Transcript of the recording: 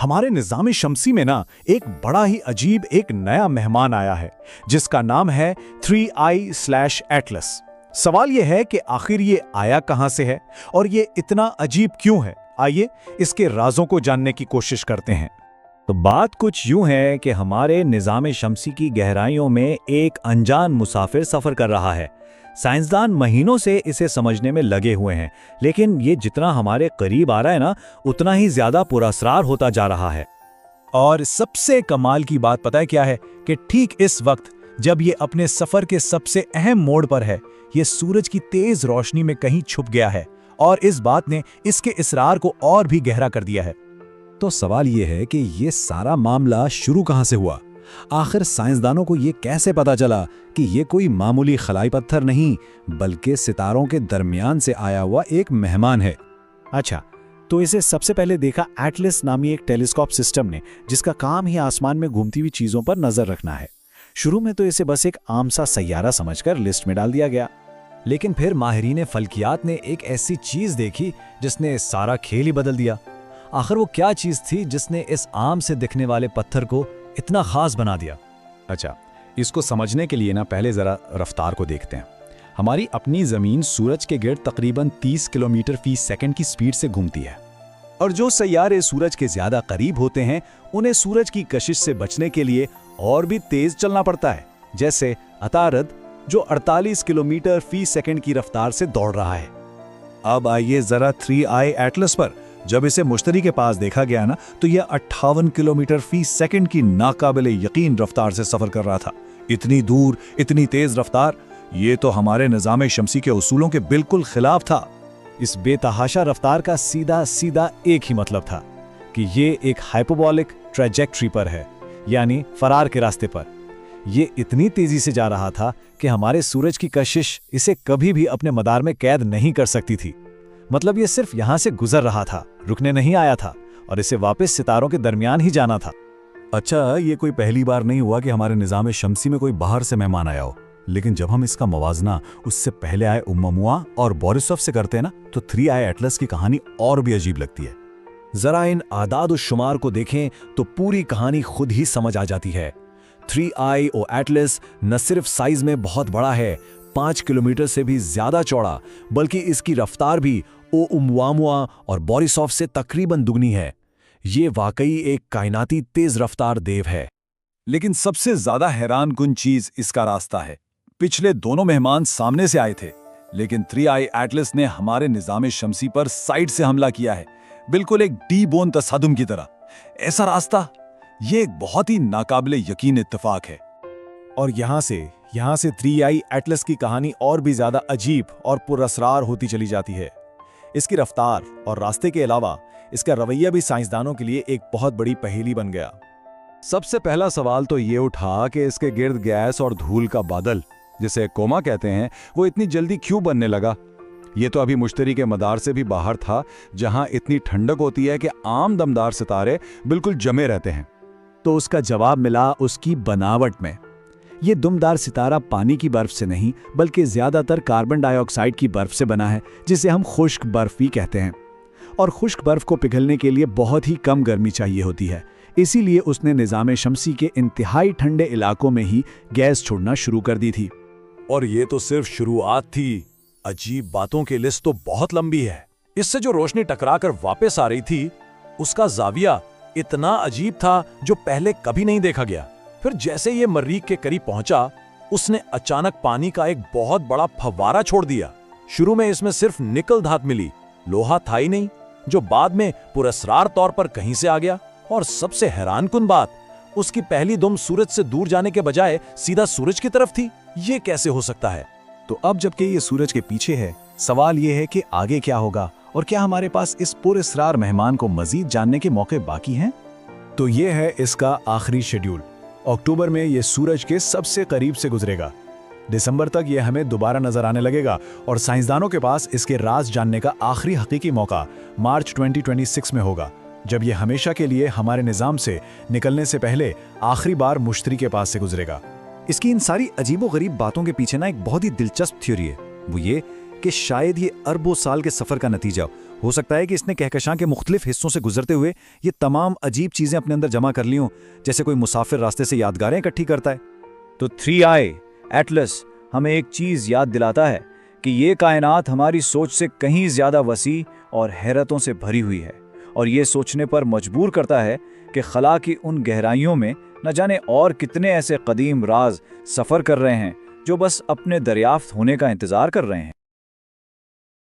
हमारे निज़ाम शमसी में ना एक बड़ा ही अजीब एक नया मेहमान आया है जिसका नाम है 3I/Atlas। सवाल यह है कि आखिर ये आया कहां से है और ये इतना अजीब क्यों है। आइए इसके राजों को जानने की कोशिश करते हैं। तो बात कुछ यूं है कि हमारे निज़ाम शमसी की गहराइयों में एक अनजान मुसाफिर सफ़र कर रहा है। साइंसदान महीनों से इसे समझने में लगे हुए हैं, लेकिन ये जितना हमारे करीब आ रहा है ना, उतना ही ज़्यादा पुरअसरार होता जा रहा है। और सबसे कमाल की बात पता है क्या है कि ठीक इस वक्त जब ये अपने सफ़र के सबसे अहम मोड़ पर है, ये सूरज की तेज रोशनी में कहीं छुप गया है और इस बात ने इसके इसरार को और भी गहरा कर दिया है। तो सवाल ये है कि ये सारा मामला शुरू कहां से हुआ? आखिर साइंसदानों को ये कैसे पता चला कि ये कोई मामूली खलाई पत्थर नहीं बल्कि सितारों के दरमियान से आया हुआ एक मेहमान है? अच्छा, तो इसे सबसे पहले देखा एटलस नामी एक टेलीस्कोप सिस्टम ने, जिसका काम ही आसमान में घूमती हुई चीजों पर नजर रखना है। शुरू में तो इसे बस एक आम सा सैयारा समझकर लिस्ट में डाल दिया गया, लेकिन फिर माहिरीन फल्कियात ने एक ऐसी चीज देखी जिसने सारा खेल ही बदल दिया। आखिर वो क्या चीज थी जिसने इस आम से दिखने वाले पत्थर को इतना खास बना दिया? अच्छा, इसको समझने के लिए ना पहले जरा रफ्तार को देखते हैं। हमारी अपनी जमीन सूरज के गिर्द तकरीबन 30 किलोमीटर फी सेकंड की स्पीड से घूमती है, और जो सैयारे सूरज के ज्यादा करीब होते हैं उन्हें सूरज की कशिश से बचने के लिए और भी तेज चलना पड़ता है। जैसे अतारद जो 48 किलोमीटर फी सेकंड की रफ्तार से दौड़ रहा है। अब आइए जरा 3I/Atlas पर। जब इसे मुश्तरी के पास देखा गया ना, तो यह 58 किलोमीटर फी सेकंड की नाकाबिले यकीन रफ्तार से सफर कर रहा था। इतनी दूर, इतनी तेज रफ्तार, ये तो हमारे निज़ाम शमसी के उसूलों के बिल्कुल खिलाफ था। इस बेतहाशा रफ्तार का सीधा सीधा एक ही मतलब था कि ये एक हाइपरबोलिक ट्रैजेक्टरी पर है, यानी फरार के रास्ते पर। ये इतनी तेजी से जा रहा था कि हमारे सूरज की कशिश इसे कभी भी अपने मदार में कैद नहीं कर सकती थी। मतलब ये सिर्फ यहां से गुजर रहा था, रुकने नहीं आया था, और इसे वापस सितारों के दरमियान ही जाना था। अच्छा, ये कोई पहली बार नहीं हुआ कि हमारे निज़ाम शमसी में कोई बाहर से मेहमान आया हो, लेकिन जब हम इसका मवाजना उससे पहले आए उम्ममुआ और बोरिसोव से करते हैं ना, तो 3I/Atlas की कहानी और भी अजीब लगती है। जरा इन आदाद शुमार को देखें तो पूरी कहानी खुद ही समझ आ जाती है। 3I/Atlas न सिर्फ साइज में बहुत बड़ा है, 5 किलोमीटर से भी ज्यादा चौड़ा, बल्कि इसकी रफ्तार भी ओमुआमुआ और बोरिसोव से तकरीबन दुगनी है। ये वाकई एक कायनाती तेज रफ्तार देव है। लेकिन सबसे ज्यादा हैरानकुन चीज इसका रास्ता है। पिछले दोनों मेहमान सामने से आए थे, लेकिन 3I/Atlas ने हमारे निज़ाम शमसी पर साइड से हमला किया है, बिल्कुल एक डी बोन तसादुम की तरह। ऐसा रास्ता, ये एक बहुत ही नाकाबिले यकीन इत्तेफाक है। और यहां से 3I/Atlas की कहानी और भी ज्यादा अजीब और पुरअसरार होती चली जाती है। इसकी रफ्तार और रास्ते के अलावा इसका रवैया भी साइंसदानों के लिए एक बहुत बड़ी पहेली बन गया। सबसे पहला सवाल तो ये उठा कि इसके गिर्द गैस और धूल का बादल, जिसे कोमा कहते हैं, वो इतनी जल्दी क्यों बनने लगा। ये तो अभी मुश्तरी के मदार से भी बाहर था, जहां इतनी ठंडक होती है कि आम दमदार सितारे बिल्कुल जमे रहते हैं। तो उसका जवाब मिला उसकी बनावट में। ये दुमदार सितारा पानी की बर्फ से नहीं, बल्कि ज्यादातर कार्बन डाइऑक्साइड की बर्फ से बना है, जिसे हम खुश्क बर्फ भी कहते हैं। और खुश्क बर्फ को पिघलने के लिए बहुत ही कम गर्मी चाहिए होती है। इसीलिए उसने निज़ाम शमसी के इंतहाई ठंडे इलाकों में ही गैस छोड़ना शुरू कर दी थी। और ये तो सिर्फ शुरुआत थी, अजीब बातों की लिस्ट तो बहुत लंबी है। इससे जो रोशनी टकराकर वापस आ रही थी, उसका जाविया इतना अजीब था जो पहले कभी नहीं देखा गया। फिर जैसे ये मर्रीख के करीब पहुंचा, उसने अचानक पानी का एक बहुत बड़ा फव्वारा छोड़ दिया। शुरू में इसमें सिर्फ निकल धात मिली, लोहा था ही नहीं, जो बाद में पुरअसरार तौर पर कहीं से आ गया। और सबसे हैरानकुन बात, उसकी पहली दुम सूरज से दूर जाने के बजाय सीधा सूरज की तरफ थी। ये कैसे हो सकता है? तो अब जबकि ये सूरज के पीछे है, सवाल ये है कि आगे क्या होगा, और क्या हमारे पास इस पुरअसरार मेहमान को मजीद जानने के मौके बाकी हैं? तो ये है इसका आखिरी शेड्यूल। अक्टूबर में ये सूरज के सबसे करीब से गुजरेगा। दिसंबर तक ये हमें दोबारा नजर आने लगेगा, और साइंसदानों के पास इसके राज जानने का आखिरी हकीकी मौका मार्च 2026 में होगा, जब ये हमेशा के लिए हमारे निज़ाम से निकलने से पहले आखिरी बार मुश्तरी के पास से गुजरेगा। इसकी इन सारी अजीबोगरीब बातों के पीछे ना एक बहुत ही दिलचस्प थ्योरी है। वो ये कि शायद ये अरबों साल के सफर का नतीजा हो सकता है कि इसने कहकशां के मुख्तलिफ हिस्सों से गुजरते हुए ये तमाम अजीब चीजें अपने अंदर जमा कर ली हों, जैसे कोई मुसाफिर रास्ते से यादगारें इकट्ठी करता है। तो 3i एटलस हमें एक चीज़ याद दिलाता है कि ये कायनात हमारी सोच से कहीं ज़्यादा वसी और हैरतों से भरी हुई है, और ये सोचने पर मजबूर करता है कि खला की उन गहराइयों में न जाने और कितने ऐसे कदीम राज सफ़र कर रहे हैं जो बस अपने दरियाफ्त होने का इंतज़ार कर रहे हैं।